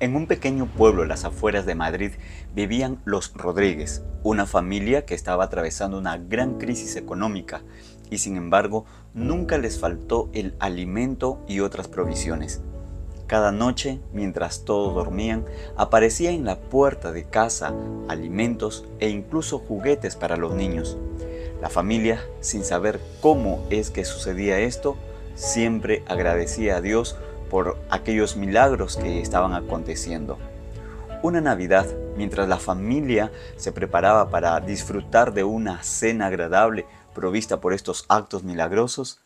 En un pequeño pueblo a las afueras de Madrid vivían los Rodríguez, una familia que estaba atravesando una gran crisis económica y sin embargo nunca les faltó el alimento y otras provisiones. Cada noche, mientras todos dormían, aparecía en la puerta de casa alimentos e incluso juguetes para los niños. La familia, sin saber cómo es que sucedía esto, siempre agradecía a Dios por aquellos milagros que estaban aconteciendo. Una Navidad, mientras la familia se preparaba para disfrutar de una cena agradable provista por estos actos milagrosos,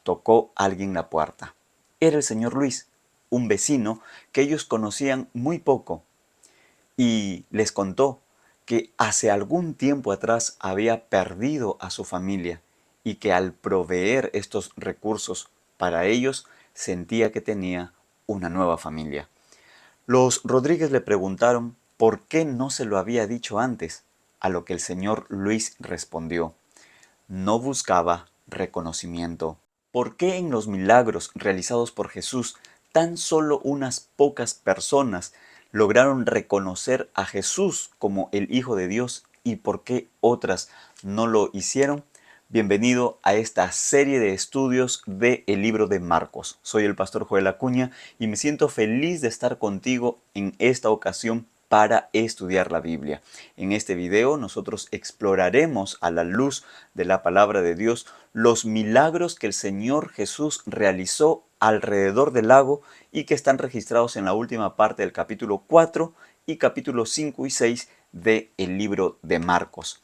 tocó alguien la puerta. Era el señor Luis, un vecino que ellos conocían muy poco, y les contó que hace algún tiempo atrás había perdido a su familia y que al proveer estos recursos para ellos sentía que tenía una nueva familia. Los Rodríguez le preguntaron por qué no se lo había dicho antes, a lo que el señor Luis respondió: no buscaba reconocimiento. ¿Por qué en los milagros realizados por Jesús tan solo unas pocas personas lograron reconocer a Jesús como el Hijo de Dios y por qué otras no lo hicieron? Bienvenido a esta serie de estudios del libro de Marcos. Soy el pastor Joel Acuña y me siento feliz de estar contigo en esta ocasión para estudiar la Biblia. En este video nosotros exploraremos a la luz de la palabra de Dios los milagros que el Señor Jesús realizó alrededor del lago y que están registrados en la última parte del capítulo 4 y capítulos 5 y 6 del libro de Marcos.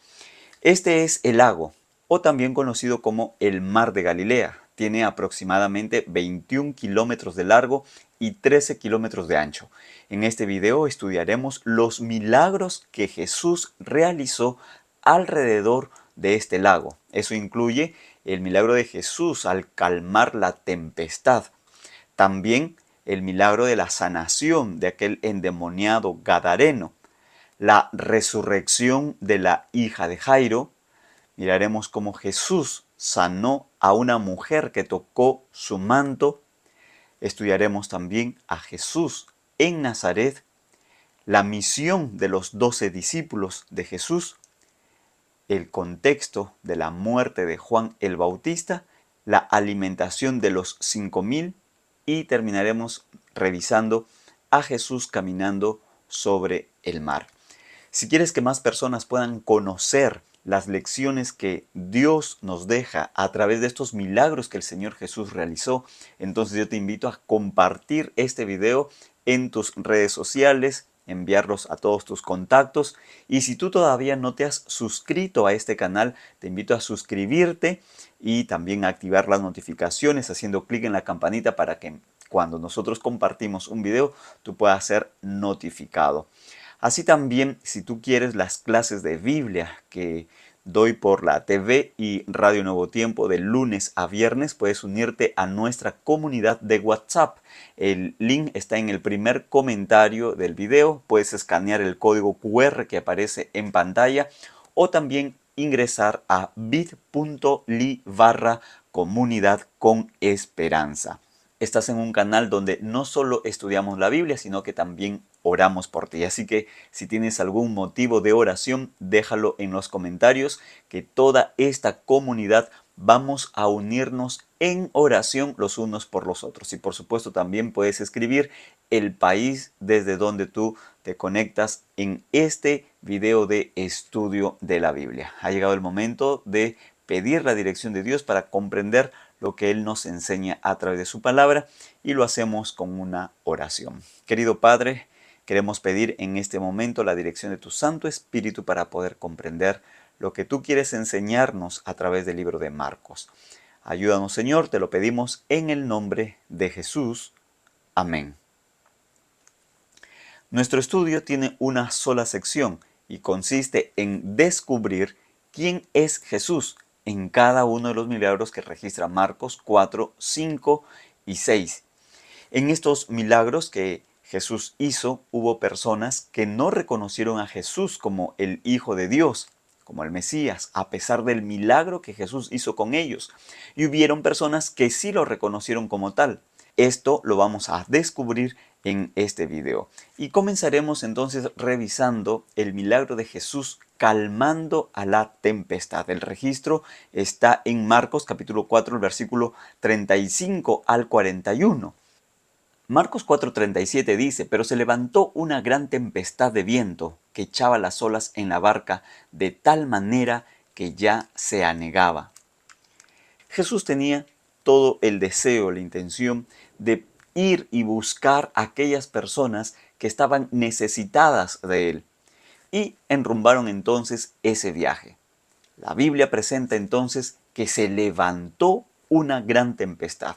Este es el lago, o también conocido como el Mar de Galilea. Tiene aproximadamente 21 kilómetros de largo y 13 kilómetros de ancho. En este video estudiaremos los milagros que Jesús realizó alrededor de este lago. Eso incluye el milagro de Jesús al calmar la tempestad. También el milagro de la sanación de aquel endemoniado gadareno. La resurrección de la hija de Jairo. Miraremos cómo Jesús sanó a una mujer que tocó su manto. Estudiaremos también a Jesús en Nazaret, la misión de los 12 discípulos de Jesús, el contexto de la muerte de Juan el Bautista, la alimentación de los 5.000 y terminaremos revisando a Jesús caminando sobre el mar. Si quieres que más personas puedan conocer las lecciones que Dios nos deja a través de estos milagros que el Señor Jesús realizó, entonces yo te invito a compartir este video en tus redes sociales, enviarlos a todos tus contactos, y si tú todavía no te has suscrito a este canal, te invito a suscribirte y también a activar las notificaciones haciendo clic en la campanita para que cuando nosotros compartimos un video tú puedas ser notificado. Así también, si tú quieres las clases de Biblia que doy por la TV y Radio Nuevo Tiempo de lunes a viernes, puedes unirte a nuestra comunidad de WhatsApp. El link está en el primer comentario del video. Puedes escanear el código QR que aparece en pantalla o también ingresar a bit.ly/comunidad con esperanza. Estás en un canal donde no solo estudiamos la Biblia, sino que también oramos por ti. Así que si tienes algún motivo de oración, déjalo en los comentarios, que toda esta comunidad vamos a unirnos en oración los unos por los otros. Y por supuesto también puedes escribir el país desde donde tú te conectas en este video de estudio de la Biblia. Ha llegado el momento de pedir la dirección de Dios para comprender lo que Él nos enseña a través de su palabra, y lo hacemos con una oración. Querido Padre, queremos pedir en este momento la dirección de tu Santo Espíritu para poder comprender lo que tú quieres enseñarnos a través del libro de Marcos. Ayúdanos, Señor, te lo pedimos en el nombre de Jesús. Amén. Nuestro estudio tiene una sola sección y consiste en descubrir quién es Jesús en cada uno de los milagros que registra Marcos 4, 5 y 6. En estos milagros que Jesús hizo, hubo personas que no reconocieron a Jesús como el Hijo de Dios, como el Mesías, a pesar del milagro que Jesús hizo con ellos. Y hubieron personas que sí lo reconocieron como tal. Esto lo vamos a descubrir en este video. Y comenzaremos entonces revisando el milagro de Jesús calmando a la tempestad. El registro está en Marcos capítulo 4, el versículo 35 al 41. Marcos 4:37 dice: pero se levantó una gran tempestad de viento que echaba las olas en la barca de tal manera que ya se anegaba. Jesús tenía todo el deseo, la intención de ir y buscar a aquellas personas que estaban necesitadas de él. Y enrumbaron entonces ese viaje. La Biblia presenta entonces que se levantó una gran tempestad.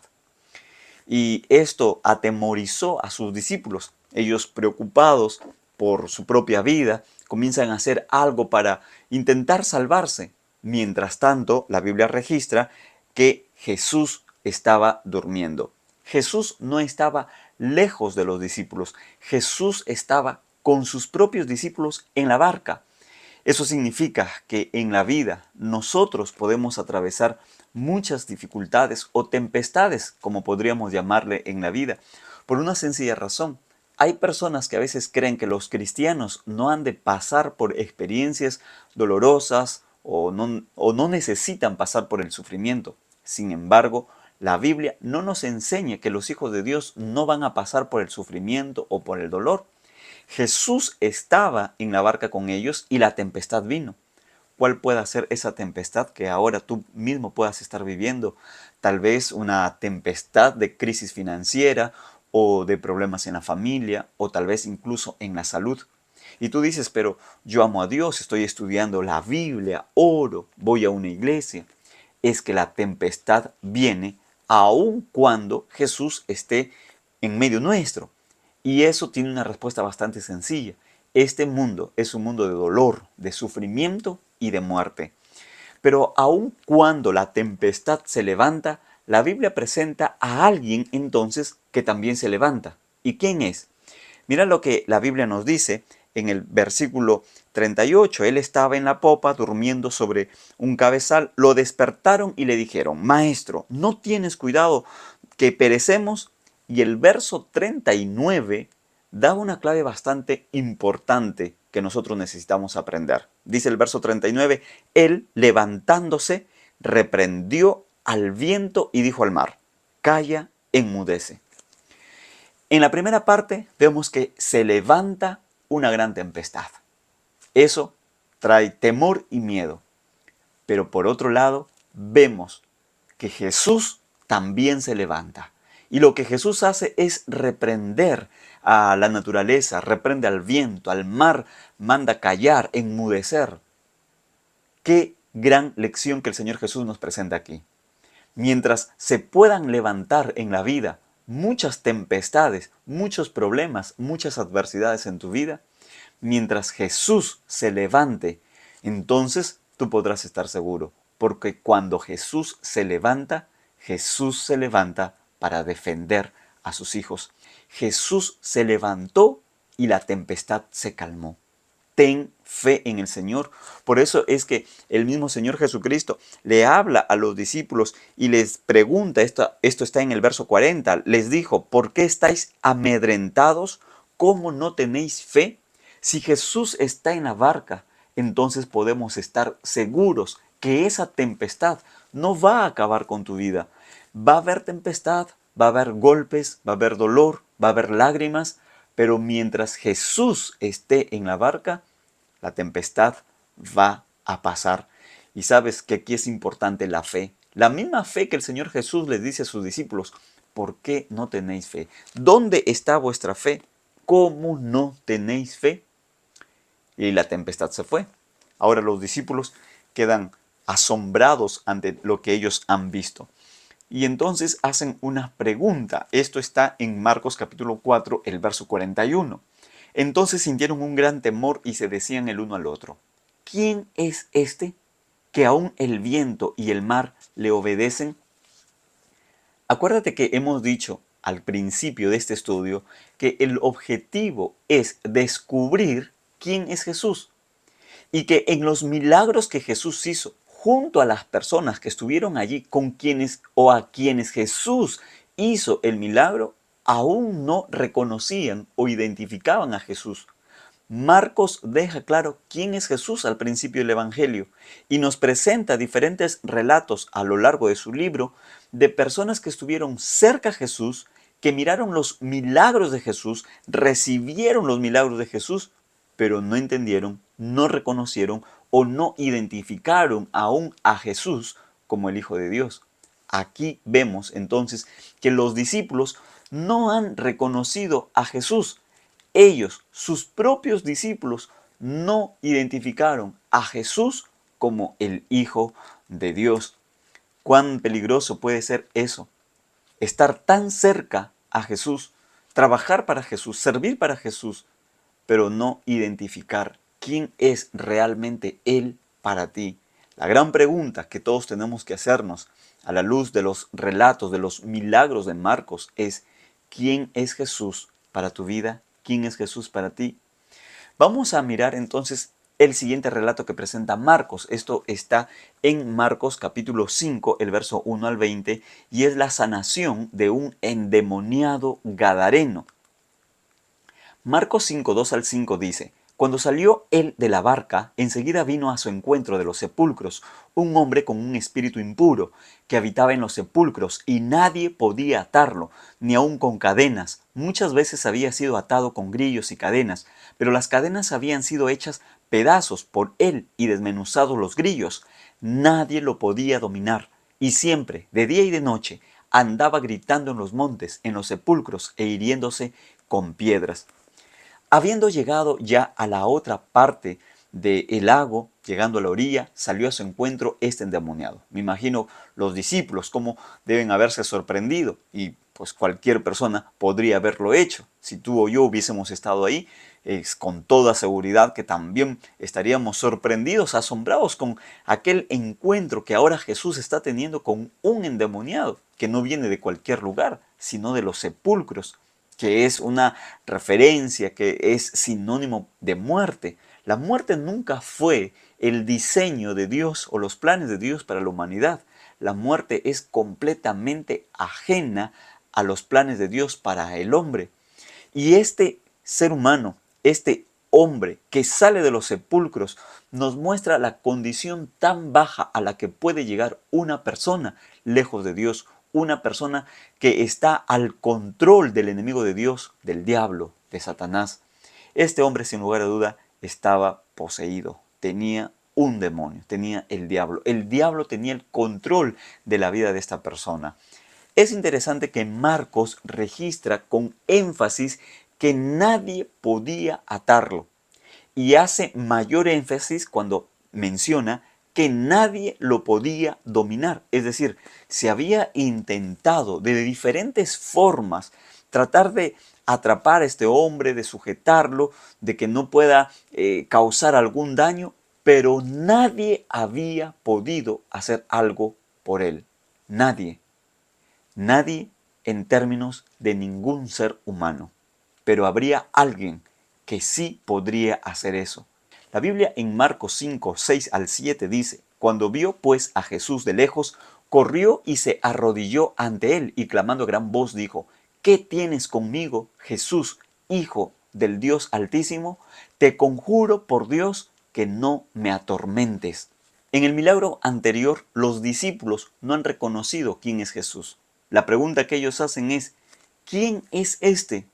Y esto atemorizó a sus discípulos. Ellos, preocupados por su propia vida, comienzan a hacer algo para intentar salvarse. Mientras tanto, la Biblia registra que Jesús estaba durmiendo. Jesús no estaba lejos de los discípulos. Jesús estaba con sus propios discípulos en la barca. Eso significa que en la vida nosotros podemos atravesar muchas dificultades o tempestades, como podríamos llamarle en la vida, por una sencilla razón. Hay personas que a veces creen que los cristianos no han de pasar por experiencias dolorosas o no necesitan pasar por el sufrimiento. Sin embargo, la Biblia no nos enseña que los hijos de Dios no van a pasar por el sufrimiento o por el dolor. Jesús estaba en la barca con ellos y la tempestad vino. ¿Cuál puede ser esa tempestad que ahora tú mismo puedas estar viviendo? Tal vez una tempestad de crisis financiera o de problemas en la familia o tal vez incluso en la salud. Y tú dices: pero yo amo a Dios, estoy estudiando la Biblia, oro, voy a una iglesia. Es que la tempestad viene aun cuando Jesús esté en medio nuestro. Y eso tiene una respuesta bastante sencilla. Este mundo es un mundo de dolor, de sufrimiento y de muerte. Pero aun cuando la tempestad se levanta, la Biblia presenta a alguien entonces que también se levanta. ¿Y quién es? Mira lo que la Biblia nos dice en el versículo 38. Él estaba en la popa durmiendo sobre un cabezal. Lo despertaron y le dijeron: Maestro, ¿no tienes cuidado que perecemos? Y el verso 39 da una clave bastante importante que nosotros necesitamos aprender. Dice el verso 39, él levantándose reprendió al viento y dijo al mar: calla, enmudece. En la primera parte vemos que se levanta una gran tempestad. Eso trae temor y miedo. Pero por otro lado, vemos que Jesús también se levanta. Y lo que Jesús hace es reprender a la naturaleza, reprende al viento, al mar, manda callar, enmudecer. Qué gran lección que el Señor Jesús nos presenta aquí. Mientras se puedan levantar en la vida muchas tempestades, muchos problemas, muchas adversidades en tu vida, mientras Jesús se levante, entonces tú podrás estar seguro, porque cuando Jesús se levanta para defender a sus hijos. Jesús se levantó y la tempestad se calmó. Ten fe en el Señor. Por eso es que el mismo Señor Jesucristo le habla a los discípulos y les pregunta, esto está en el verso 40, les dijo: ¿por qué estáis amedrentados? ¿Cómo no tenéis fe? Si Jesús está en la barca, entonces podemos estar seguros que esa tempestad no va a acabar con tu vida. Va a haber tempestad, va a haber golpes, va a haber dolor, va a haber lágrimas, pero mientras Jesús esté en la barca, la tempestad va a pasar. Y sabes que aquí es importante la fe. La misma fe que el Señor Jesús les dice a sus discípulos: ¿por qué no tenéis fe? ¿Dónde está vuestra fe? ¿Cómo no tenéis fe? Y la tempestad se fue. Ahora los discípulos quedan asombrados ante lo que ellos han visto. Y entonces hacen una pregunta. Esto está en Marcos capítulo 4, el verso 41. Entonces sintieron un gran temor y se decían el uno al otro: ¿quién es este que aún el viento y el mar le obedecen? Acuérdate que hemos dicho al principio de este estudio que el objetivo es descubrir quién es Jesús. Y que en los milagros que Jesús hizo junto a las personas que estuvieron allí con quienes o a quienes Jesús hizo el milagro, aún no reconocían o identificaban a Jesús. Marcos deja claro quién es Jesús al principio del Evangelio y nos presenta diferentes relatos a lo largo de su libro de personas que estuvieron cerca a Jesús, que miraron los milagros de Jesús, recibieron los milagros de Jesús, pero no entendieron, no reconocieron o no identificaron aún a Jesús como el Hijo de Dios. Aquí vemos entonces que los discípulos no han reconocido a Jesús. Ellos, sus propios discípulos, no identificaron a Jesús como el Hijo de Dios. ¿Cuán peligroso puede ser eso? Estar tan cerca a Jesús, trabajar para Jesús, servir para Jesús, pero no identificar quién es realmente Él para ti. La gran pregunta que todos tenemos que hacernos a la luz de los relatos, de los milagros de Marcos es: ¿quién es Jesús para tu vida? ¿Quién es Jesús para ti? Vamos a mirar entonces el siguiente relato que presenta Marcos. Esto está en Marcos capítulo 5, el verso 1 al 20, y es la sanación de un endemoniado gadareno. Marcos 5, 2 al 5 dice: Cuando salió él de la barca, enseguida vino a su encuentro de los sepulcros un hombre con un espíritu impuro, que habitaba en los sepulcros, y nadie podía atarlo, ni aun con cadenas. Muchas veces había sido atado con grillos y cadenas, pero las cadenas habían sido hechas pedazos por él y desmenuzados los grillos. Nadie lo podía dominar, y siempre, de día y de noche, andaba gritando en los montes, en los sepulcros, e hiriéndose con piedras. Habiendo llegado ya a la otra parte del lago, llegando a la orilla, salió a su encuentro este endemoniado. Me imagino los discípulos cómo deben haberse sorprendido, y pues cualquier persona podría haberlo hecho. Si tú o yo hubiésemos estado ahí, es con toda seguridad que también estaríamos sorprendidos, asombrados con aquel encuentro que ahora Jesús está teniendo con un endemoniado, que no viene de cualquier lugar, sino de los sepulcros, que es una referencia, que es sinónimo de muerte. La muerte nunca fue el diseño de Dios o los planes de Dios para la humanidad. La muerte es completamente ajena a los planes de Dios para el hombre. Y este ser humano, este hombre que sale de los sepulcros, nos muestra la condición tan baja a la que puede llegar una persona lejos de Dios, una persona que está al control del enemigo de Dios, del diablo, de Satanás. Este hombre, sin lugar a duda, estaba poseído, tenía un demonio, tenía el diablo. El diablo tenía el control de la vida de esta persona. Es interesante que Marcos registra con énfasis que nadie podía atarlo, y hace mayor énfasis cuando menciona que nadie lo podía dominar. Es decir, se había intentado de diferentes formas tratar de atrapar a este hombre, de sujetarlo, de que no pueda causar algún daño, pero nadie había podido hacer algo por él. Nadie. Nadie en términos de ningún ser humano. Pero habría alguien que sí podría hacer eso. La Biblia en Marcos 5, 6 al 7 dice: Cuando vio pues a Jesús de lejos, corrió y se arrodilló ante él, y clamando a gran voz dijo: ¿Qué tienes conmigo, Jesús, Hijo del Dios Altísimo? Te conjuro por Dios que no me atormentes. En el milagro anterior, los discípulos no han reconocido quién es Jesús. La pregunta que ellos hacen es: ¿quién es este?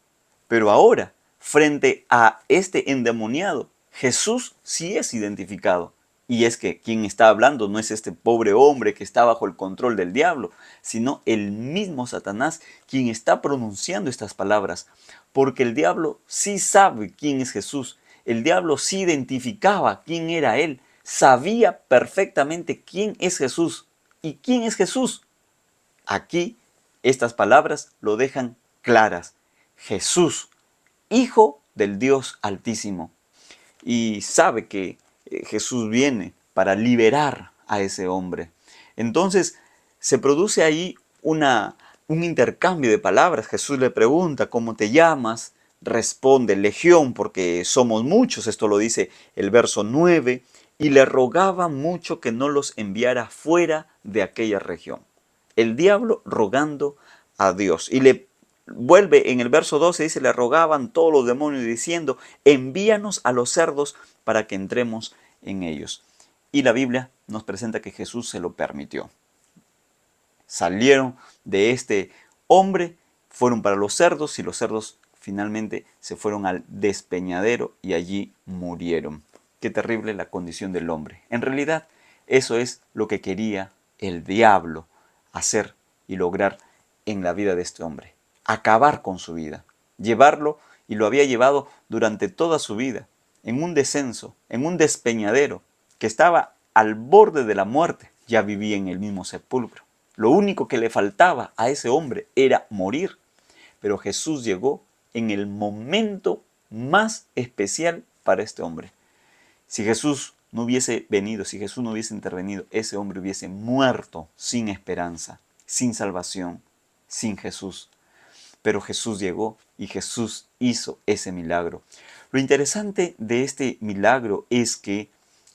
Pero ahora, frente a este endemoniado, Jesús sí es identificado. Y es que quien está hablando no es este pobre hombre que está bajo el control del diablo, sino el mismo Satanás quien está pronunciando estas palabras. Porque el diablo sí sabe quién es Jesús. El diablo sí identificaba quién era él. Sabía perfectamente quién es Jesús. ¿Y quién es Jesús? Aquí estas palabras lo dejan claras. Jesús, Hijo del Dios Altísimo. Y sabe que Jesús viene para liberar a ese hombre. Entonces se produce ahí un intercambio de palabras. Jesús le pregunta: ¿cómo te llamas? Responde: Legión, porque somos muchos. Esto lo dice el verso 9. Y le rogaba mucho que no los enviara fuera de aquella región. El diablo rogando a Dios. Y le vuelve en el verso 12, dice, le rogaban todos los demonios diciendo, envíanos a los cerdos para que entremos en ellos. Y la Biblia nos presenta que Jesús se lo permitió. Salieron de este hombre, fueron para los cerdos y los cerdos finalmente se fueron al despeñadero y allí murieron. Qué terrible la condición del hombre. En realidad, eso es lo que quería el diablo hacer y lograr en la vida de este hombre. Acabar con su vida, llevarlo, y lo había llevado durante toda su vida, en un descenso, en un despeñadero, que estaba al borde de la muerte, ya vivía en el mismo sepulcro. Lo único que le faltaba a ese hombre era morir, pero Jesús llegó en el momento más especial para este hombre. Si Jesús no hubiese venido, si Jesús no hubiese intervenido, ese hombre hubiese muerto sin esperanza, sin salvación, sin Jesús. Pero Jesús llegó y Jesús hizo ese milagro. Lo interesante de este milagro es que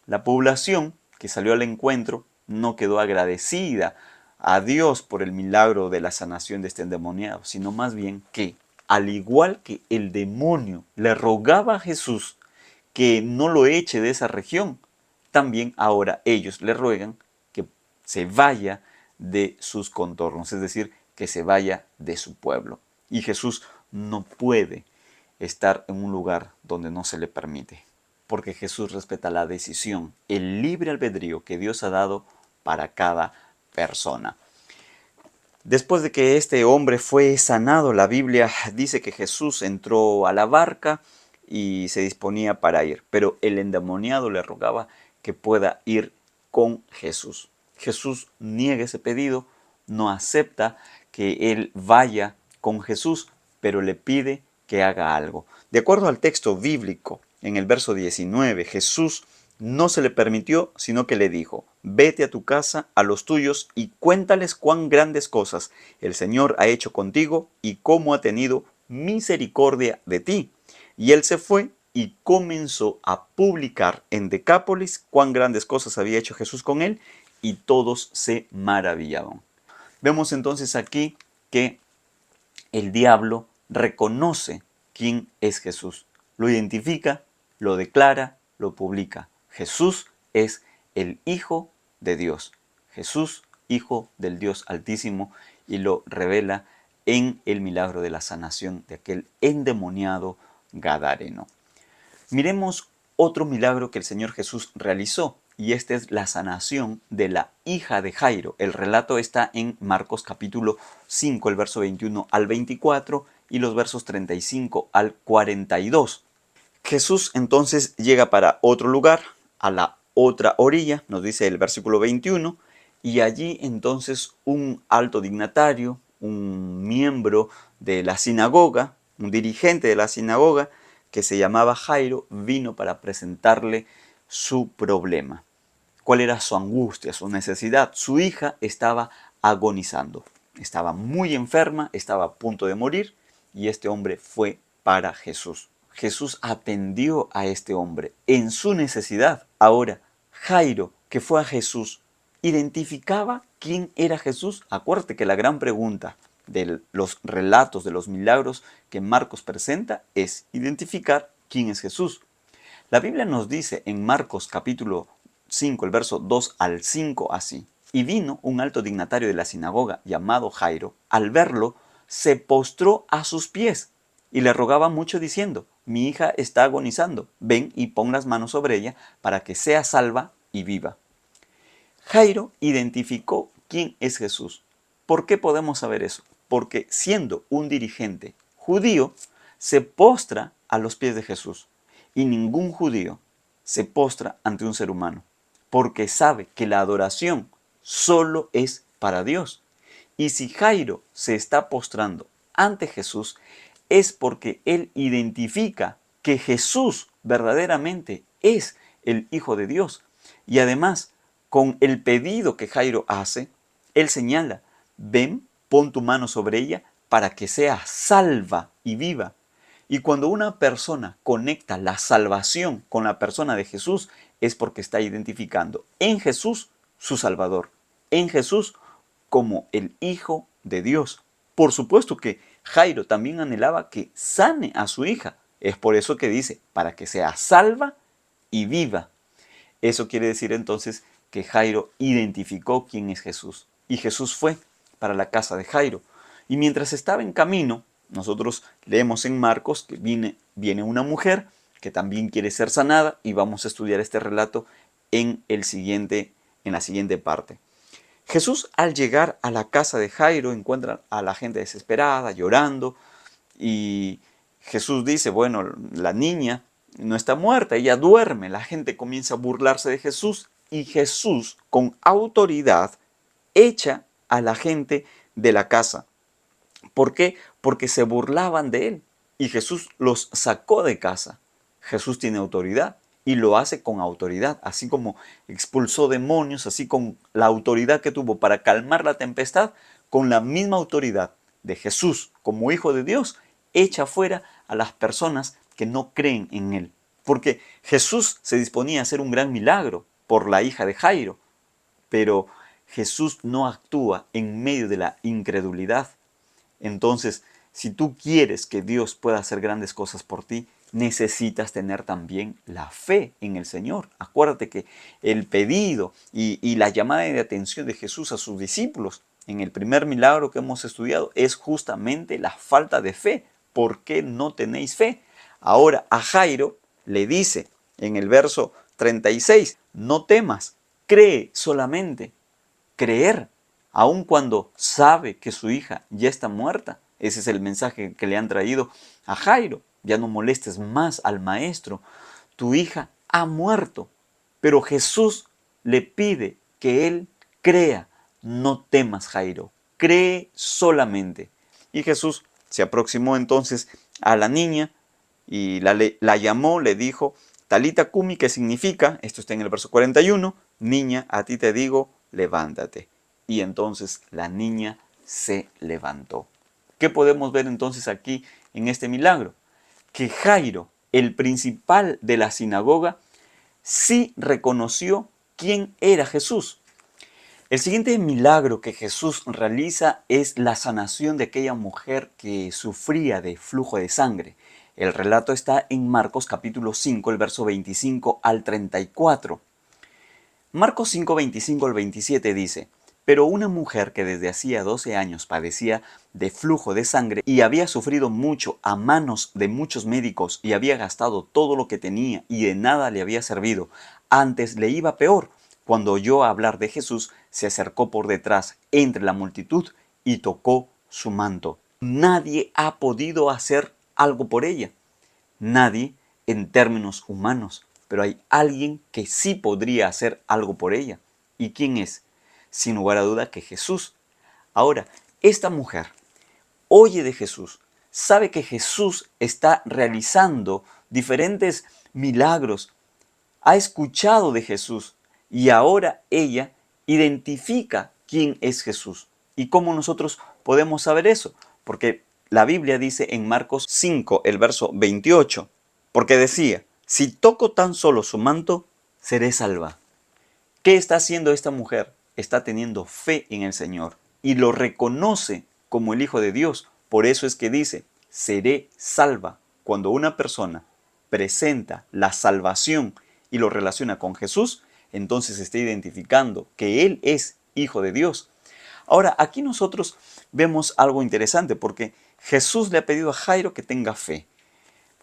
la población que salió al encuentro no quedó agradecida a Dios por el milagro de la sanación de este endemoniado, sino más bien que, al igual que el demonio le rogaba a Jesús que no lo eche de esa región, también ahora ellos le ruegan que se vaya de sus contornos, es decir, que se vaya de su pueblo. Y Jesús no puede estar en un lugar donde no se le permite, porque Jesús respeta la decisión, el libre albedrío que Dios ha dado para cada persona. Después de que este hombre fue sanado, la Biblia dice que Jesús entró a la barca y se disponía para ir, pero el endemoniado le rogaba que pueda ir con Jesús. Jesús niega ese pedido, no acepta que él vaya con Jesús, pero le pide que haga algo. De acuerdo al texto bíblico, en el verso 19, Jesús no se le permitió, sino que le dijo, vete a tu casa, a los tuyos, y cuéntales cuán grandes cosas el Señor ha hecho contigo y cómo ha tenido misericordia de ti. Y él se fue y comenzó a publicar en Decápolis cuán grandes cosas había hecho Jesús con él, y todos se maravillaban. Vemos entonces aquí que el diablo reconoce quién es Jesús. Lo identifica, lo declara, lo publica. Jesús es el Hijo de Dios. Jesús, Hijo del Dios Altísimo, y lo revela en el milagro de la sanación de aquel endemoniado gadareno. Miremos otro milagro que el Señor Jesús realizó, y esta es la sanación de la hija de Jairo. El relato está en Marcos capítulo 5, el verso 21 al 24 y los versos 35 al 42. Jesús entonces llega para otro lugar, a la otra orilla, nos dice el versículo 21, y allí entonces un alto dignatario, un miembro de la sinagoga, un dirigente de la sinagoga, que se llamaba Jairo, vino para presentarle su problema. ¿Cuál era su angustia, su necesidad? Su hija estaba agonizando, estaba muy enferma, estaba a punto de morir, y este hombre fue para Jesús. Jesús atendió a este hombre en su necesidad. Ahora, Jairo, que fue a Jesús, ¿identificaba quién era Jesús? Acuérdate que la gran pregunta de los relatos, de los milagros que Marcos presenta, es identificar quién es Jesús. La Biblia nos dice en Marcos capítulo 5, el verso 2 al 5 así. Y vino un alto dignatario de la sinagoga llamado Jairo. Al verlo, se postró a sus pies y le rogaba mucho diciendo, mi hija está agonizando, ven y pon las manos sobre ella para que sea salva y viva. Jairo identificó quién es Jesús. ¿Por qué podemos saber eso? Porque siendo un dirigente judío, se postra a los pies de Jesús. Y ningún judío se postra ante un ser humano, porque sabe que la adoración solo es para Dios. Y si Jairo se está postrando ante Jesús, es porque él identifica que Jesús verdaderamente es el Hijo de Dios. Y además, con el pedido que Jairo hace, él señala, ven, pon tu mano sobre ella para que sea salva y viva. Y cuando una persona conecta la salvación con la persona de Jesús, es porque está identificando en Jesús su Salvador, en Jesús como el Hijo de Dios. Por supuesto que Jairo también anhelaba que sane a su hija. Es por eso que dice, para que sea salva y viva. Eso quiere decir entonces que Jairo identificó quién es Jesús. Y Jesús fue para la casa de Jairo. Y mientras estaba en camino, nosotros leemos en Marcos que viene una mujer que también quiere ser sanada, y vamos a estudiar este relato en la siguiente parte. Jesús, al llegar a la casa de Jairo, encuentra a la gente desesperada, llorando, y Jesús dice, bueno, la niña no está muerta, ella duerme. La gente comienza a burlarse de Jesús, y Jesús, con autoridad, echa a la gente de la casa. ¿Por qué? Porque se burlaban de él, y Jesús los sacó de casa. Jesús tiene autoridad y lo hace con autoridad, así como expulsó demonios, así con la autoridad que tuvo para calmar la tempestad, con la misma autoridad de Jesús como Hijo de Dios, echa fuera a las personas que no creen en él. Porque Jesús se disponía a hacer un gran milagro por la hija de Jairo, pero Jesús no actúa en medio de la incredulidad. Entonces, si tú quieres que Dios pueda hacer grandes cosas por ti, necesitas tener también la fe en el Señor. Acuérdate que el pedido y la llamada de atención de Jesús a sus discípulos en el primer milagro que hemos estudiado es justamente la falta de fe. ¿Por qué no tenéis fe? Ahora a Jairo le dice en el verso 36, no temas, cree solamente. Creer, aun cuando sabe que su hija ya está muerta. Ese es el mensaje que le han traído a Jairo. Ya no molestes más al maestro. Tu hija ha muerto. Pero Jesús le pide que él crea. No temas, Jairo. Cree solamente. Y Jesús se aproximó entonces a la niña y la llamó, le dijo, Talita Kumi, que significa, esto está en el verso 41, niña, a ti te digo, levántate. Y entonces la niña se levantó. ¿Qué podemos ver entonces aquí en este milagro? Que Jairo, el principal de la sinagoga, sí reconoció quién era Jesús. El siguiente milagro que Jesús realiza es la sanación de aquella mujer que sufría de flujo de sangre. El relato está en Marcos capítulo 5, el verso 25 al 34. Marcos 5, 25 al 27 dice, pero una mujer que desde hacía 12 años padecía de flujo de sangre y había sufrido mucho a manos de muchos médicos y había gastado todo lo que tenía y de nada le había servido, antes le iba peor. Cuando oyó hablar de Jesús, se acercó por detrás entre la multitud y tocó su manto. Nadie ha podido hacer algo por ella. Nadie en términos humanos. Pero hay alguien que sí podría hacer algo por ella. ¿Y quién es? Sin lugar a duda que Jesús. Ahora, esta mujer oye de Jesús, sabe que Jesús está realizando diferentes milagros, ha escuchado de Jesús y ahora ella identifica quién es Jesús. ¿Y cómo nosotros podemos saber eso? Porque la Biblia dice en Marcos 5, el verso 28, porque decía, si toco tan solo su manto, seré salva. ¿Qué está haciendo esta mujer? Está teniendo fe en el Señor y lo reconoce como el Hijo de Dios. Por eso es que dice, seré salva. Cuando una persona presenta la salvación y lo relaciona con Jesús, entonces está identificando que Él es Hijo de Dios. Ahora, aquí nosotros vemos algo interesante porque Jesús le ha pedido a Jairo que tenga fe.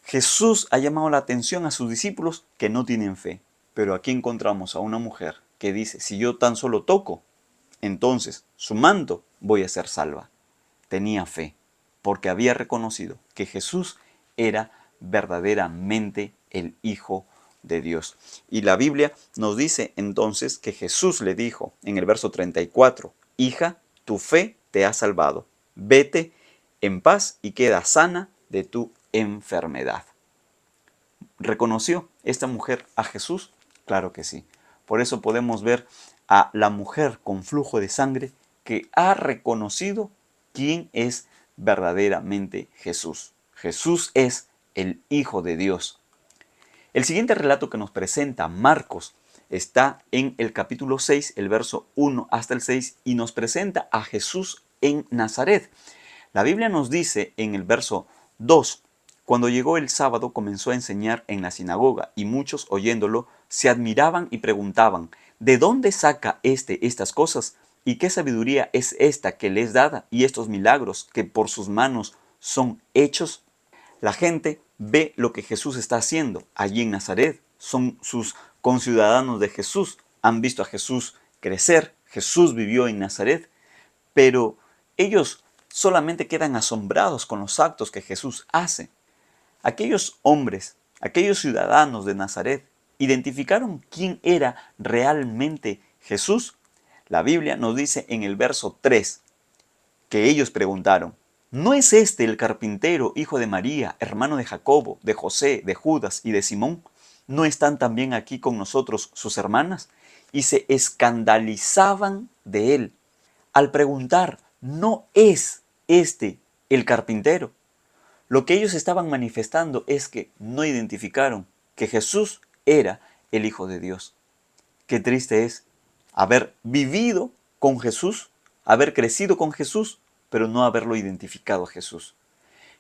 Jesús ha llamado la atención a sus discípulos que no tienen fe. Pero aquí encontramos a una mujer que dice, si yo tan solo toco, entonces su manto, voy a ser salva. Tenía fe porque había reconocido que Jesús era verdaderamente el Hijo de Dios. Y la Biblia nos dice entonces que Jesús le dijo en el verso 34, hija, tu fe te ha salvado. Vete en paz y queda sana de tu enfermedad. ¿Reconoció esta mujer a Jesús? Claro que sí. Por eso podemos ver a la mujer con flujo de sangre que ha reconocido quién es verdaderamente Jesús. Jesús es el Hijo de Dios. El siguiente relato que nos presenta Marcos está en el capítulo 6, el verso 1 hasta el 6, y nos presenta a Jesús en Nazaret. La Biblia nos dice en el verso 2, cuando llegó el sábado comenzó a enseñar en la sinagoga y muchos oyéndolo se admiraban y preguntaban, ¿de dónde saca estas cosas? ¿Y qué sabiduría es esta que le es dada y estos milagros que por sus manos son hechos? La gente ve lo que Jesús está haciendo allí en Nazaret. Son sus conciudadanos de Jesús. Han visto a Jesús crecer. Jesús vivió en Nazaret. Pero ellos solamente quedan asombrados con los actos que Jesús hace. Aquellos hombres, aquellos ciudadanos de Nazaret, identificaron quién era realmente Jesús. La Biblia nos dice en el verso 3 que ellos preguntaron, ¿no es este el carpintero, hijo de María, hermano de Jacobo, de José, de Judas y de Simón? ¿No están también aquí con nosotros sus hermanas? Y se escandalizaban de él. Al preguntar, ¿no es este el carpintero? Lo que ellos estaban manifestando es que no identificaron que Jesús era el Hijo de Dios. Qué triste es haber vivido con Jesús, haber crecido con Jesús, pero no haberlo identificado a Jesús.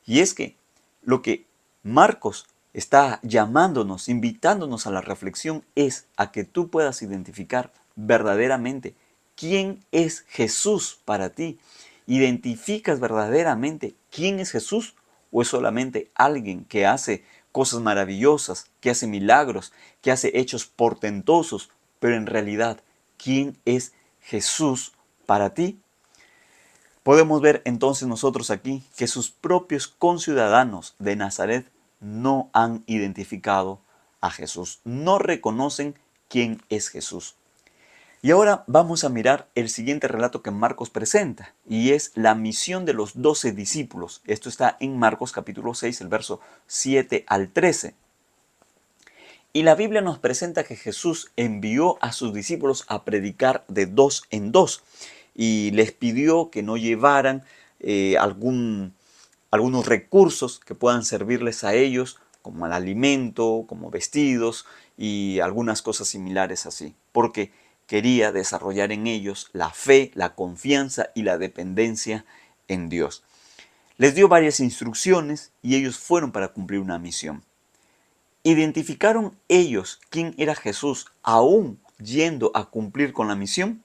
Y es que lo que Marcos está llamándonos, invitándonos a la reflexión es a que tú puedas identificar verdaderamente quién es Jesús para ti. ¿Identificas verdaderamente quién es Jesús o es solamente alguien que hace cosas maravillosas, que hace milagros, que hace hechos portentosos, pero en realidad, ¿quién es Jesús para ti? Podemos ver entonces nosotros aquí que sus propios conciudadanos de Nazaret no han identificado a Jesús, no reconocen quién es Jesús. Y ahora vamos a mirar el siguiente relato que Marcos presenta, y es la misión de los 12 discípulos. Esto está en Marcos capítulo 6, el verso 7 al 13. Y la Biblia nos presenta que Jesús envió a sus discípulos a predicar de dos en dos y les pidió que no llevaran algunos recursos que puedan servirles a ellos, como el alimento, como vestidos y algunas cosas similares así, porque quería desarrollar en ellos la fe, la confianza y la dependencia en Dios. Les dio varias instrucciones y ellos fueron para cumplir una misión. ¿Identificaron ellos quién era Jesús aún yendo a cumplir con la misión?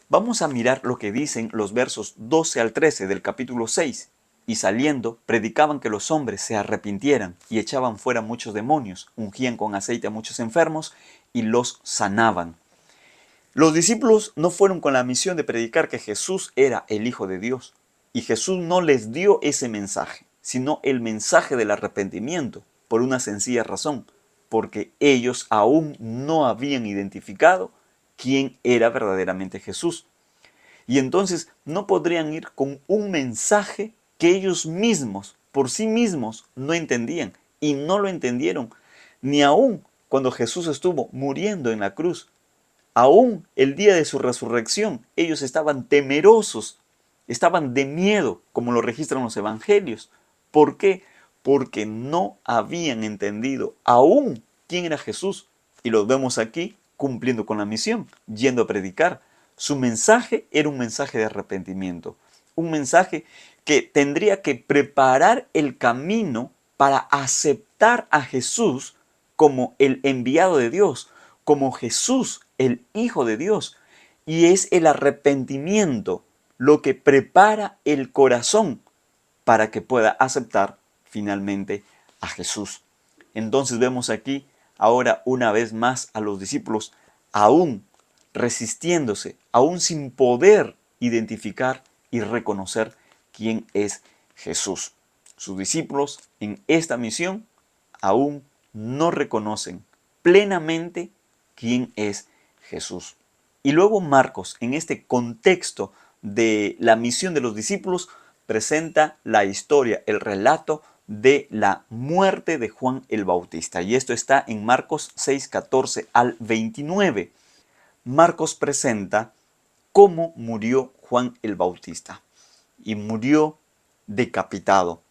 Vamos a mirar lo que dicen los versos 12 al 13 del capítulo 6. Y saliendo, predicaban que los hombres se arrepintieran y echaban fuera muchos demonios, ungían con aceite a muchos enfermos y los sanaban. Los discípulos no fueron con la misión de predicar que Jesús era el Hijo de Dios. Y Jesús no les dio ese mensaje, sino el mensaje del arrepentimiento, por una sencilla razón, porque ellos aún no habían identificado quién era verdaderamente Jesús. Y entonces no podrían ir con un mensaje que ellos mismos, por sí mismos, no entendían. Y no lo entendieron, ni aún cuando Jesús estuvo muriendo en la cruz. Aún el día de su resurrección, ellos estaban temerosos, estaban de miedo, como lo registran los evangelios. ¿Por qué? Porque no habían entendido aún quién era Jesús. Y los vemos aquí cumpliendo con la misión, yendo a predicar. Su mensaje era un mensaje de arrepentimiento, un mensaje que tendría que preparar el camino para aceptar a Jesús como el enviado de Dios, como Jesús, el Hijo de Dios. Y es el arrepentimiento lo que prepara el corazón para que pueda aceptar finalmente a Jesús. Entonces vemos aquí ahora una vez más a los discípulos aún resistiéndose, aún sin poder identificar y reconocer quién es Jesús. Sus discípulos en esta misión aún no reconocen plenamente quién es Jesús. Y luego Marcos, en este contexto de la misión de los discípulos, presenta la historia, el relato de la muerte de Juan el Bautista. Y esto está en Marcos 6, 14 al 29. Marcos presenta cómo murió Juan el Bautista. Y murió decapitado.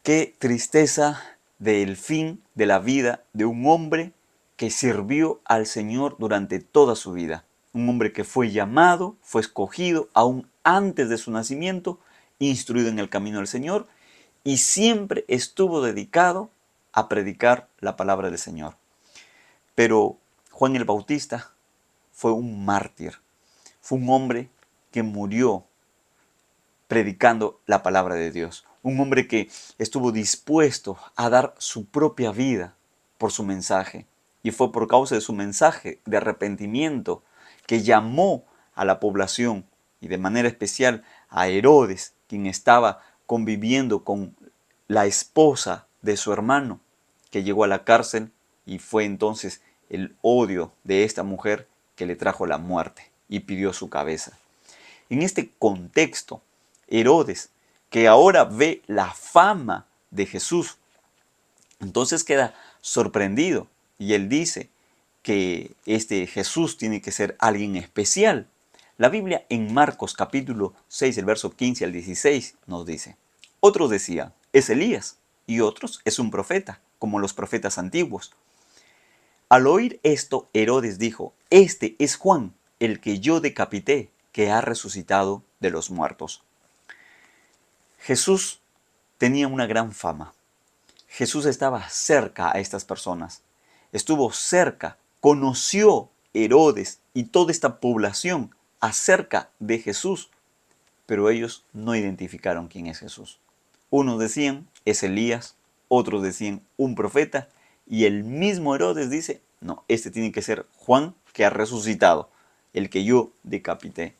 Qué tristeza del fin de la vida de un hombre que sirvió al Señor durante toda su vida. Un hombre que fue llamado, fue escogido aún antes de su nacimiento instruido en el camino del Señor y siempre estuvo dedicado a predicar la palabra del Señor. Pero Juan el Bautista fue un mártir, fue un hombre que murió predicando la palabra de Dios, un hombre que estuvo dispuesto a dar su propia vida por su mensaje. Y fue por causa de su mensaje de arrepentimiento que llamó a la población y de manera especial a Herodes, quien estaba conviviendo con la esposa de su hermano, que llegó a la cárcel, y fue entonces el odio de esta mujer que le trajo la muerte y pidió su cabeza. En este contexto, Herodes, que ahora ve la fama de Jesús, entonces queda sorprendido y él dice que este Jesús tiene que ser alguien especial. La Biblia en Marcos capítulo 6, el verso 15 al 16 nos dice: otros decían, es Elías, y otros, es un profeta, como los profetas antiguos. Al oír esto, Herodes dijo, este es Juan, el que yo decapité, que ha resucitado de los muertos. Jesús tenía una gran fama. Jesús estaba cerca a estas personas. Estuvo cerca, conoció Herodes y toda esta población acerca de Jesús, pero ellos no identificaron quién es Jesús. Unos decían, es Elías, otros decían, un profeta, y el mismo Herodes dice, no, este tiene que ser Juan que ha resucitado, el que yo decapité.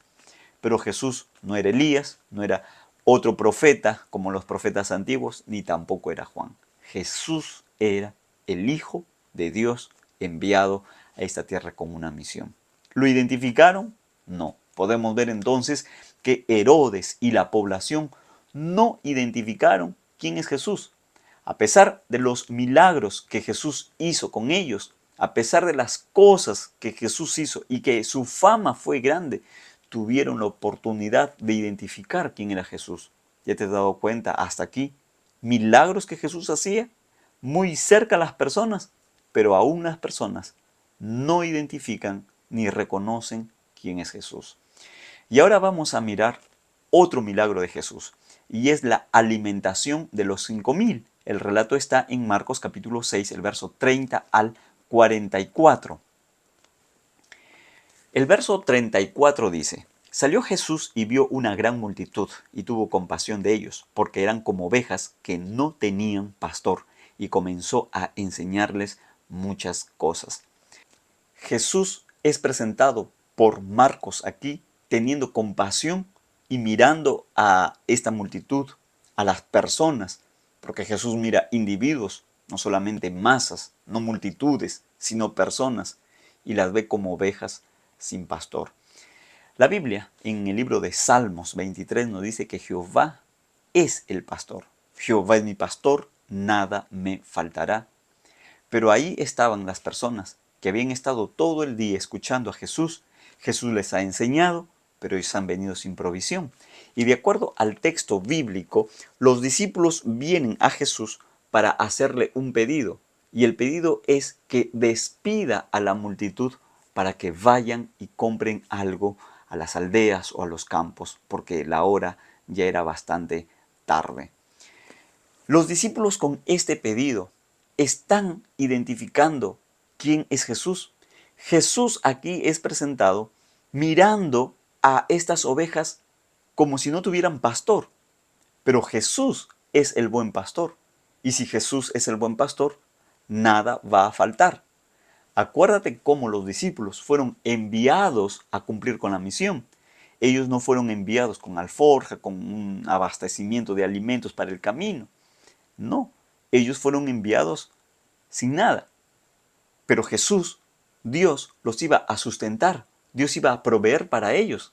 Pero Jesús no era Elías, no era otro profeta como los profetas antiguos, ni tampoco era Juan. Jesús era el Hijo de Dios enviado a esta tierra con una misión. ¿Lo identificaron? No. Podemos ver entonces que Herodes y la población no identificaron quién es Jesús. A pesar de los milagros que Jesús hizo con ellos, a pesar de las cosas que Jesús hizo y que su fama fue grande, tuvieron la oportunidad de identificar quién era Jesús. ¿Ya te has dado cuenta hasta aquí? Milagros que Jesús hacía muy cerca a las personas, pero aún las personas no identifican ni reconocen quién es Jesús. Y ahora vamos a mirar otro milagro de Jesús, y es la alimentación de los 5,000. El relato está en Marcos capítulo 6, el verso 30 al 44. El verso 34 dice, salió Jesús y vio una gran multitud y tuvo compasión de ellos, porque eran como ovejas que no tenían pastor, y comenzó a enseñarles muchas cosas. Jesús es presentado por Marcos aquí teniendo compasión y mirando a esta multitud, a las personas, porque Jesús mira individuos, no solamente masas, no multitudes, sino personas, y las ve como ovejas sin pastor. La Biblia en el libro de Salmos 23 nos dice que Jehová es el pastor. Jehová es mi pastor, nada me faltará. Pero ahí estaban las personas que habían estado todo el día escuchando a Jesús. Jesús les ha enseñado, pero ellos han venido sin provisión. Y de acuerdo al texto bíblico, los discípulos vienen a Jesús para hacerle un pedido. Y el pedido es que despida a la multitud para que vayan y compren algo a las aldeas o a los campos, porque la hora ya era bastante tarde. Los discípulos con este pedido están identificando quién es Jesús. Jesús aquí es presentado mirando a estas ovejas como si no tuvieran pastor, pero Jesús es el buen pastor. Y si Jesús es el buen pastor, nada va a faltar. Acuérdate cómo los discípulos fueron enviados a cumplir con la misión. Ellos no fueron enviados con alforja, con un abastecimiento de alimentos para el camino. No, ellos fueron enviados sin nada. Pero Jesús, Dios, los iba a sustentar. Dios iba a proveer para ellos.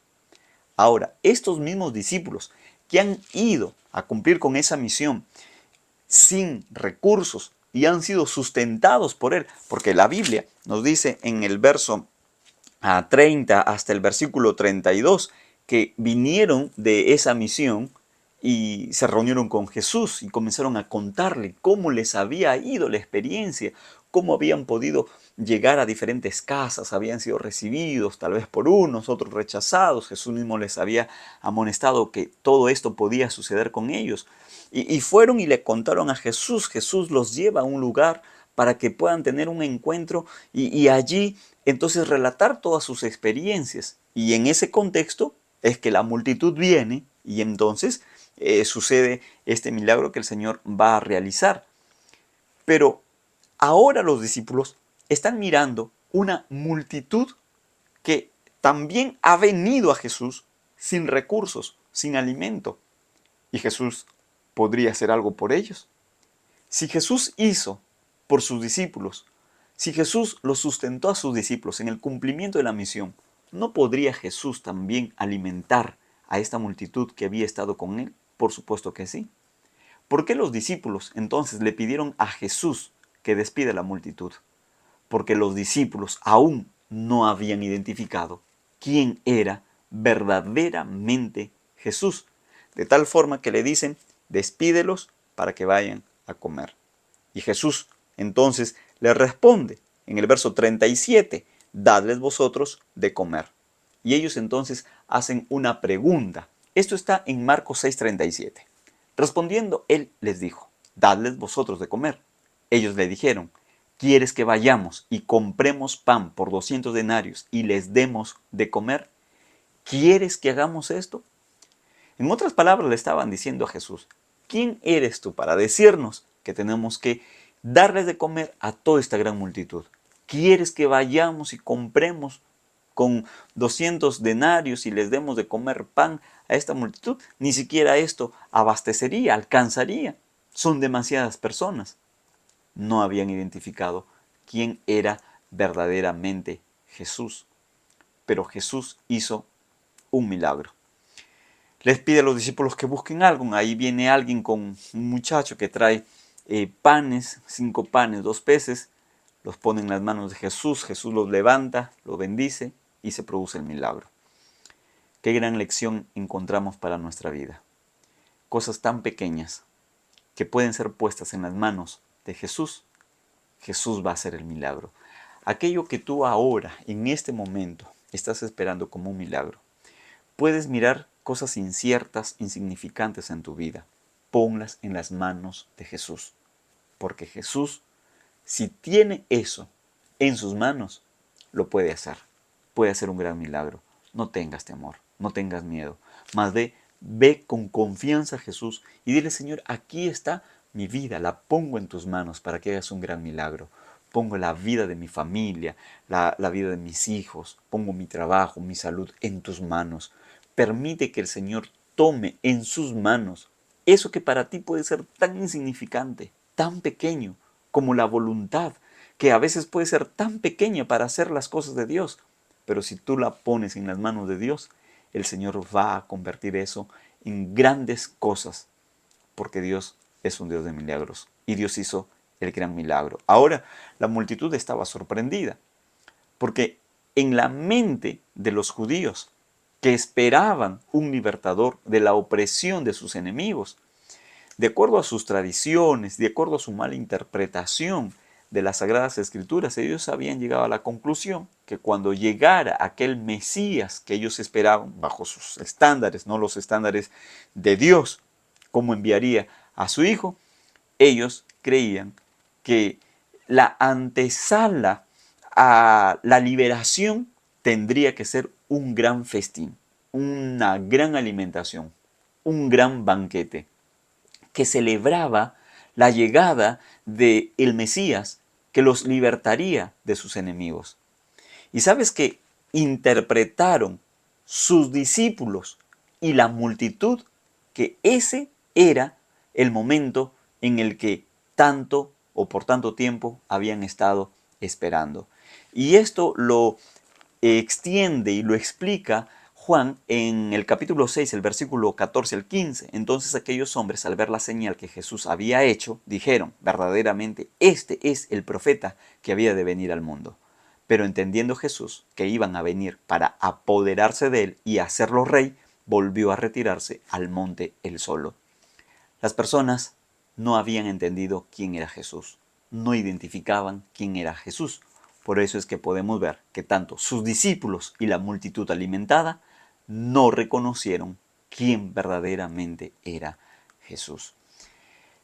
Ahora, estos mismos discípulos que han ido a cumplir con esa misión sin recursos y han sido sustentados por Él, porque la Biblia nos dice en el verso 30 hasta el versículo 32 que vinieron de esa misión y se reunieron con Jesús y comenzaron a contarle cómo les había ido la experiencia, cómo habían podido llegar a diferentes casas, habían sido recibidos tal vez por unos, otros rechazados. Jesús mismo les había amonestado que todo esto podía suceder con ellos. Y fueron y le contaron a Jesús. Jesús los lleva a un lugar para que puedan tener un encuentro y allí entonces relatar todas sus experiencias. Y en ese contexto es que la multitud viene y entonces sucede este milagro que el Señor va a realizar. Pero ahora los discípulos están mirando una multitud que también ha venido a Jesús sin recursos, sin alimento. Y Jesús podría hacer algo por ellos. Si Jesús hizo por sus discípulos, si Jesús los sustentó a sus discípulos en el cumplimiento de la misión, ¿no podría Jesús también alimentar a esta multitud que había estado con él? Por supuesto que sí. ¿Por qué los discípulos entonces le pidieron a Jesús que despida a la multitud? Porque los discípulos aún no habían identificado quién era verdaderamente Jesús. De tal forma que le dicen, despídelos para que vayan a comer. Y Jesús entonces les responde en el verso 37, dadles vosotros de comer. Y ellos entonces hacen una pregunta. Esto está en Marcos 6:37. Respondiendo, él les dijo, dadles vosotros de comer. Ellos le dijeron, ¿quieres que vayamos y compremos pan por 200 denarios y les demos de comer? ¿Quieres que hagamos esto? En otras palabras le estaban diciendo a Jesús, ¿quién eres tú para decirnos que tenemos que darles de comer a toda esta gran multitud? ¿Quieres que vayamos y compremos con 200 denarios y les demos de comer pan a esta multitud? Ni siquiera esto abastecería, alcanzaría. Son demasiadas personas. No habían identificado quién era verdaderamente Jesús. Pero Jesús hizo un milagro. Les pide a los discípulos que busquen algo. Ahí viene alguien con un muchacho que trae panes, 5 panes, 2 peces. Los pone en las manos de Jesús. Jesús los levanta, los bendice y se produce el milagro. Qué gran lección encontramos para nuestra vida. Cosas tan pequeñas que pueden ser puestas en las manos de Jesús. Jesús va a hacer el milagro. Aquello que tú ahora, en este momento, estás esperando como un milagro. Puedes mirar cosas inciertas, insignificantes en tu vida. Ponlas en las manos de Jesús. Porque Jesús, si tiene eso en sus manos, lo puede hacer. Puede hacer un gran milagro. No tengas temor, no tengas miedo. Más ve con confianza a Jesús y dile, Señor, aquí está mi vida, la pongo en tus manos para que hagas un gran milagro. Pongo la vida de mi familia, la vida de mis hijos, pongo mi trabajo, mi salud en tus manos. Permite que el Señor tome en sus manos eso que para ti puede ser tan insignificante, tan pequeño, como la voluntad, que a veces puede ser tan pequeña para hacer las cosas de Dios. Pero si tú la pones en las manos de Dios, el Señor va a convertir eso en grandes cosas, porque Dios es un Dios de milagros y Dios hizo el gran milagro. Ahora, la multitud estaba sorprendida, porque en la mente de los judíos, que esperaban un libertador de la opresión de sus enemigos, de acuerdo a sus tradiciones, de acuerdo a su mala interpretación de las Sagradas Escrituras, ellos habían llegado a la conclusión que cuando llegara aquel Mesías que ellos esperaban, bajo sus estándares, no los estándares de Dios, como enviaría a su Hijo, ellos creían que la antesala a la liberación tendría que ser un gran festín, una gran alimentación, un gran banquete que celebraba la llegada del Mesías que los libertaría de sus enemigos. Y sabes que interpretaron sus discípulos y la multitud que ese era el momento en el que tanto o por tanto tiempo habían estado esperando. Y esto lo extiende y lo explica Juan en el capítulo 6, el versículo 14 al 15. Entonces aquellos hombres, al ver la señal que Jesús había hecho, dijeron, verdaderamente, este es el profeta que había de venir al mundo. Pero entendiendo Jesús que iban a venir para apoderarse de él y hacerlo rey, volvió a retirarse al monte él solo. Las personas no habían entendido quién era Jesús, no identificaban quién era Jesús. Por eso es que podemos ver que tanto sus discípulos y la multitud alimentada no reconocieron quién verdaderamente era Jesús.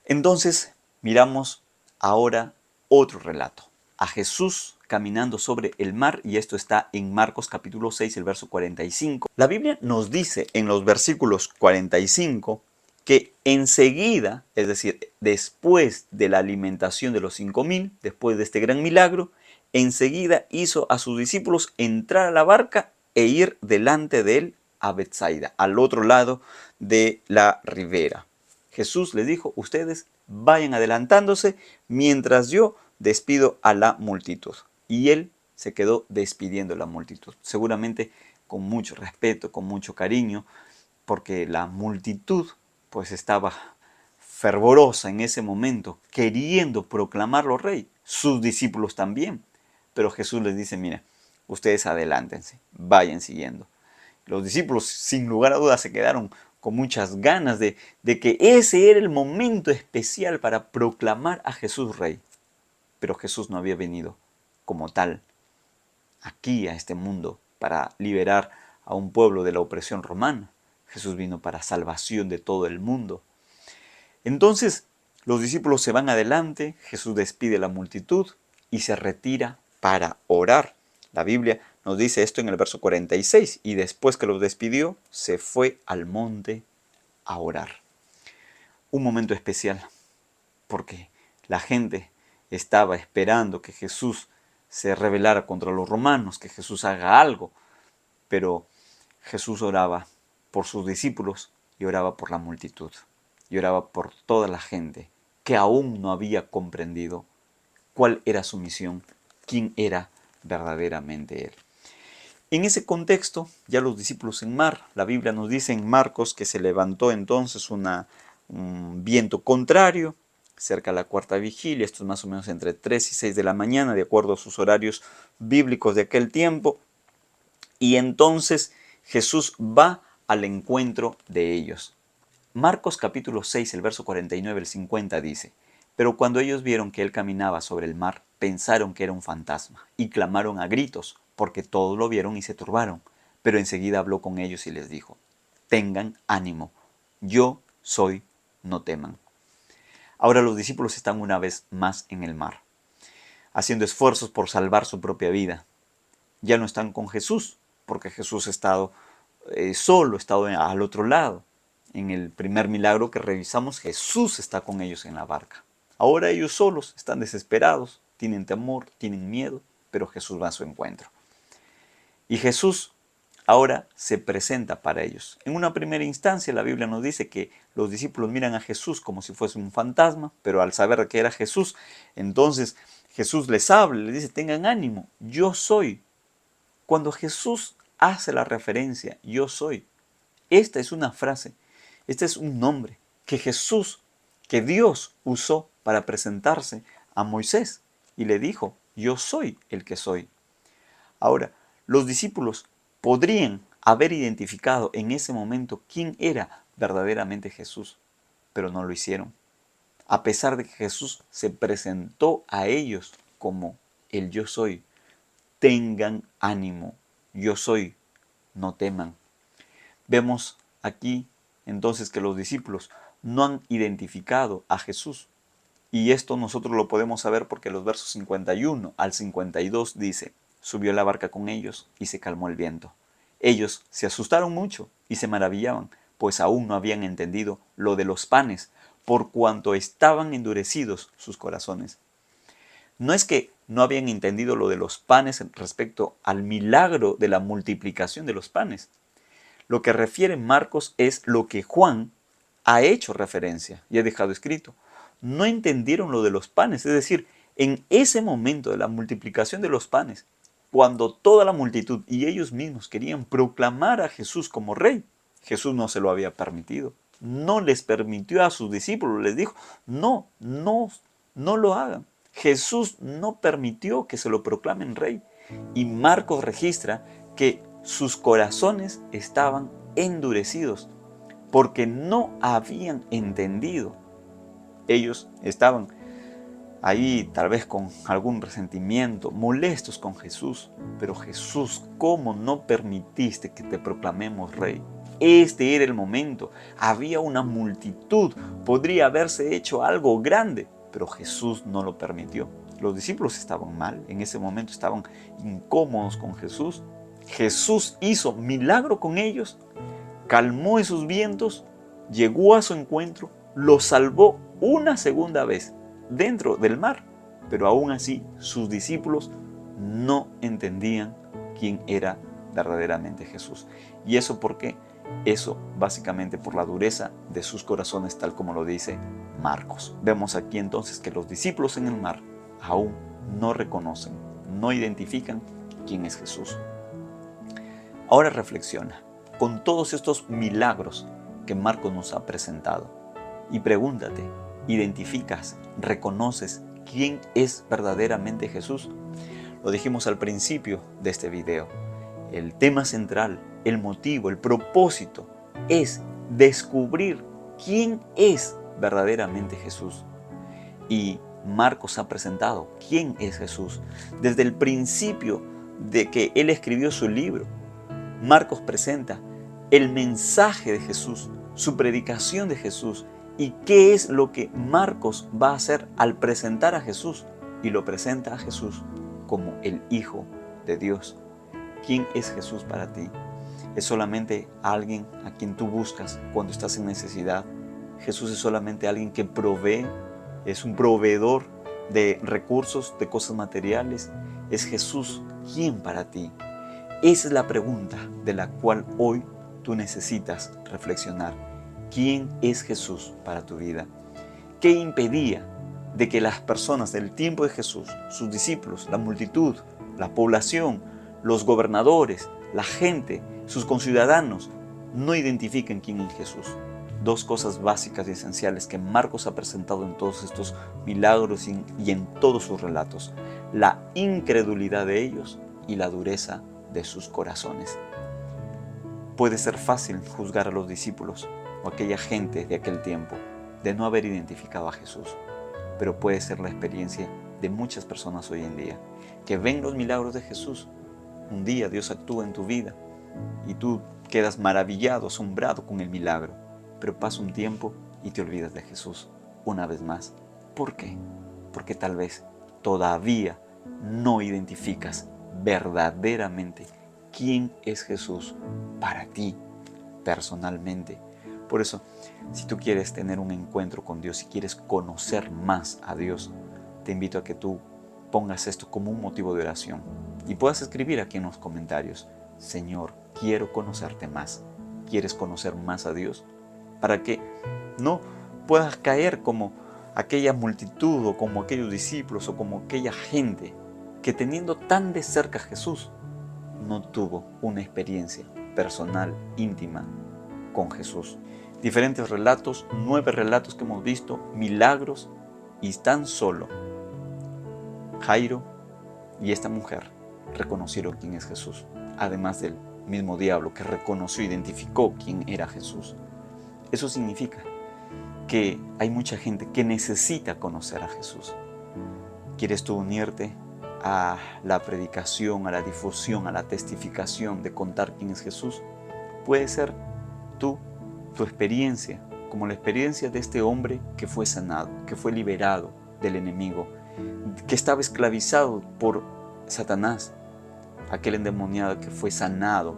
Entonces, miramos ahora otro relato, a Jesús caminando sobre el mar, y esto está en Marcos capítulo 6, el verso 45. La Biblia nos dice en los versículos 45 que enseguida, es decir, después de la alimentación de los 5,000, después de este gran milagro, enseguida hizo a sus discípulos entrar a la barca e ir delante de él a Betsaida, al otro lado de la ribera. Jesús les dijo, ustedes vayan adelantándose mientras yo despido a la multitud. Y él se quedó despidiendo a la multitud, seguramente con mucho respeto, con mucho cariño, porque la multitud pues estaba fervorosa en ese momento, queriendo proclamarlo rey, sus discípulos también. Pero Jesús les dice, mira, ustedes adelántense, vayan siguiendo. Los discípulos, sin lugar a dudas, se quedaron con muchas ganas de que ese era el momento especial para proclamar a Jesús rey. Pero Jesús no había venido como tal aquí a este mundo para liberar a un pueblo de la opresión romana. Jesús vino para salvación de todo el mundo. Entonces los discípulos se van adelante, Jesús despide a la multitud y se retira para orar. La Biblia nos dice esto en el verso 46, y después que los despidió, se fue al monte a orar. Un momento especial, porque la gente estaba esperando que Jesús se rebelara contra los romanos, que Jesús haga algo, pero Jesús oraba por sus discípulos y oraba por la multitud, y oraba por toda la gente que aún no había comprendido cuál era su misión, quién era verdaderamente Él. En ese contexto, ya los discípulos en mar, la Biblia nos dice en Marcos que se levantó entonces un viento contrario, cerca de la cuarta vigilia, esto es más o menos entre 3 y 6 de la mañana, de acuerdo a sus horarios bíblicos de aquel tiempo, y entonces Jesús va al encuentro de ellos. Marcos capítulo 6, el verso 49 al 50 dice, pero cuando ellos vieron que él caminaba sobre el mar, pensaron que era un fantasma, y clamaron a gritos, porque todos lo vieron y se turbaron. Pero enseguida habló con ellos y les dijo, tengan ánimo, yo soy, no teman. Ahora los discípulos están una vez más en el mar, haciendo esfuerzos por salvar su propia vida. Ya no están con Jesús, porque Jesús ha estado solo, ha estado al otro lado. En el primer milagro que revisamos, Jesús está con ellos en la barca. Ahora ellos solos están desesperados, tienen temor, tienen miedo, pero Jesús va a su encuentro. Y Jesús ahora se presenta para ellos. En una primera instancia la Biblia nos dice que los discípulos miran a Jesús como si fuese un fantasma, pero al saber que era Jesús, entonces Jesús les habla, les dice, tengan ánimo, yo soy. Cuando Jesús hace la referencia, yo soy, esta es una frase, este es un nombre que Jesús, que Dios usó para presentarse a Moisés y le dijo, yo soy el que soy. Ahora, los discípulos podrían haber identificado en ese momento quién era verdaderamente Jesús, pero no lo hicieron. A pesar de que Jesús se presentó a ellos como el yo soy, tengan ánimo, yo soy, no teman. Vemos aquí entonces que los discípulos no han identificado a Jesús. Y esto nosotros lo podemos saber porque los versos 51 al 52 dice, subió a la barca con ellos y se calmó el viento. Ellos se asustaron mucho y se maravillaban, pues aún no habían entendido lo de los panes, por cuanto estaban endurecidos sus corazones. No es que no habían entendido lo de los panes respecto al milagro de la multiplicación de los panes. Lo que refiere Marcos es lo que Juan ha hecho referencia y ha dejado escrito. No entendieron lo de los panes, es decir, en ese momento de la multiplicación de los panes, cuando toda la multitud y ellos mismos querían proclamar a Jesús como rey, Jesús no se lo había permitido. No les permitió a sus discípulos, les dijo, no lo hagan. Jesús no permitió que se lo proclamen rey. Y Marcos registra que sus corazones estaban endurecidos, porque no habían entendido. Ellos estaban ahí tal vez con algún resentimiento, molestos con Jesús. Pero Jesús, ¿cómo no permitiste que te proclamemos rey? Este era el momento. Había una multitud. Podría haberse hecho algo grande, pero Jesús no lo permitió. Los discípulos estaban mal. En ese momento estaban incómodos con Jesús. Jesús hizo milagro con ellos. Calmó esos vientos. Llegó a su encuentro. Los salvó una segunda vez dentro del mar, pero aún así sus discípulos no entendían quién era verdaderamente Jesús. ¿Y eso por qué? Eso básicamente por la dureza de sus corazones, tal como lo dice Marcos. Vemos aquí entonces que los discípulos en el mar aún no reconocen, no identifican quién es Jesús. Ahora reflexiona con todos estos milagros que Marcos nos ha presentado y pregúntate, ¿identificas, reconoces quién es verdaderamente Jesús? Lo dijimos al principio de este video. El tema central, el motivo, el propósito es descubrir quién es verdaderamente Jesús. Y Marcos ha presentado quién es Jesús. Desde el principio de que él escribió su libro, Marcos presenta el mensaje de Jesús, su predicación de Jesús. ¿Y qué es lo que Marcos va a hacer al presentar a Jesús? Y lo presenta a Jesús como el Hijo de Dios. ¿Quién es Jesús para ti? ¿Es solamente alguien a quien tú buscas cuando estás en necesidad? ¿Jesús es solamente alguien que provee? ¿Es un proveedor de recursos, de cosas materiales? ¿Es Jesús quién para ti? Esa es la pregunta de la cual hoy tú necesitas reflexionar. ¿Quién es Jesús para tu vida? ¿Qué impedía de que las personas del tiempo de Jesús, sus discípulos, la multitud, la población, los gobernadores, la gente, sus conciudadanos, no identifiquen quién es Jesús? Dos cosas básicas y esenciales que Marcos ha presentado en todos estos milagros y en todos sus relatos: la incredulidad de ellos y la dureza de sus corazones. Puede ser fácil juzgar a los discípulos o aquella gente de aquel tiempo de no haber identificado a Jesús, pero puede ser la experiencia de muchas personas hoy en día que ven los milagros de Jesús. Un día Dios actúa en tu vida y tú quedas maravillado, asombrado con el milagro, pero pasa un tiempo y te olvidas de Jesús una vez más. ¿Por qué? Porque tal vez todavía no identificas verdaderamente quién es Jesús para ti personalmente. Por eso, si tú quieres tener un encuentro con Dios, si quieres conocer más a Dios, te invito a que tú pongas esto como un motivo de oración y puedas escribir aquí en los comentarios: Señor, quiero conocerte más. ¿Quieres conocer más a Dios? Para que no puedas caer como aquella multitud o como aquellos discípulos o como aquella gente que, teniendo tan de cerca a Jesús, no tuvo una experiencia personal, íntima con Jesús. Diferentes relatos, 9 relatos que hemos visto, milagros, y tan solo Jairo y esta mujer reconocieron quién es Jesús, además del mismo diablo que reconoció e identificó quién era Jesús. Eso significa que hay mucha gente que necesita conocer a Jesús. ¿Quieres tú unirte a la predicación, a la difusión, a la testificación de contar quién es Jesús? Puede ser tu experiencia, como la experiencia de este hombre que fue sanado, que fue liberado del enemigo, que estaba esclavizado por Satanás, aquel endemoniado que fue sanado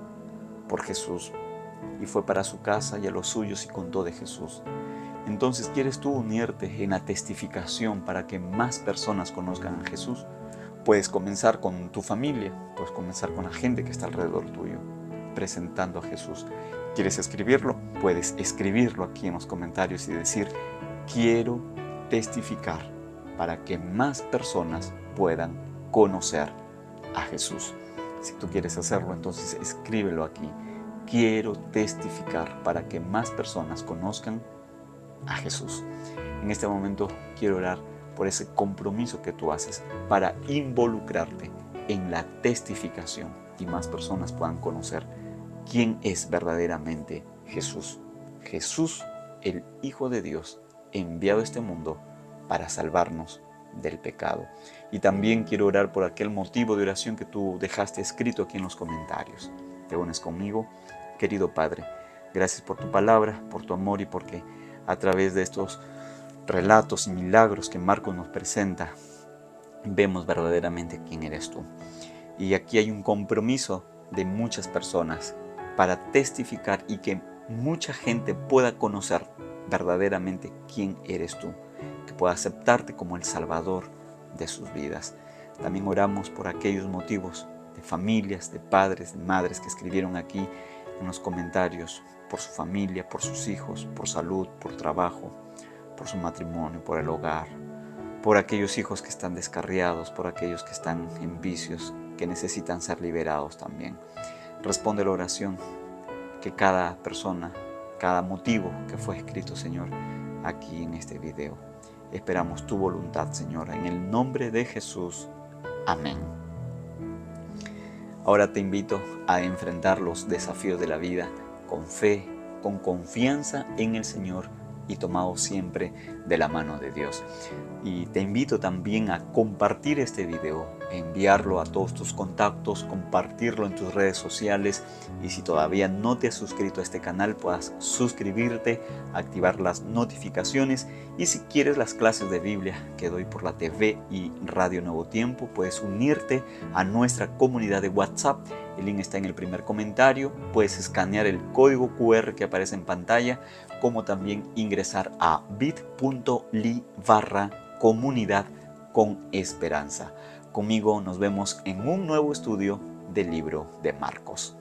por Jesús y fue para su casa y a los suyos y contó de Jesús. Entonces, ¿quieres tú unirte en la testificación para que más personas conozcan a Jesús? Puedes comenzar con tu familia, puedes comenzar con la gente que está alrededor tuyo, presentando a Jesús. ¿Quieres escribirlo? Puedes escribirlo aquí en los comentarios y decir: quiero testificar para que más personas puedan conocer a Jesús. Si tú quieres hacerlo, entonces escríbelo aquí: quiero testificar para que más personas conozcan a Jesús. En este momento quiero orar por ese compromiso que tú haces para involucrarte en la testificación y más personas puedan conocer quién es verdaderamente Jesús. Jesús, el Hijo de Dios, enviado a este mundo para salvarnos del pecado. Y también quiero orar por aquel motivo de oración que tú dejaste escrito aquí en los comentarios. ¿Te unes conmigo? Querido Padre, gracias por tu palabra, por tu amor y porque a través de estos relatos y milagros que Marcos nos presenta, vemos verdaderamente quién eres tú. Y aquí hay un compromiso de muchas personas para testificar y que mucha gente pueda conocer verdaderamente quién eres tú, que pueda aceptarte como el Salvador de sus vidas. También oramos por aquellos motivos de familias, de padres, de madres que escribieron aquí en los comentarios, por su familia, por sus hijos, por salud, por trabajo, por su matrimonio, por el hogar, por aquellos hijos que están descarriados, por aquellos que están en vicios, que necesitan ser liberados también. Responde la oración que cada persona, cada motivo que fue escrito, Señor, aquí en este video. Esperamos tu voluntad, Señor, en el nombre de Jesús. Amén. Ahora te invito a enfrentar los desafíos de la vida con fe, con confianza en el Señor y tomado siempre de la mano de Dios. Y te invito también a compartir este video, enviarlo a todos tus contactos, compartirlo en tus redes sociales y si todavía no te has suscrito a este canal puedas suscribirte, activar las notificaciones y si quieres las clases de Biblia que doy por la TV y Radio Nuevo Tiempo puedes unirte a nuestra comunidad de WhatsApp. El link está en el primer comentario, puedes escanear el código QR que aparece en pantalla como también ingresar a bit.ly/comunidad con esperanza. Conmigo nos vemos en un nuevo estudio del libro de Marcos.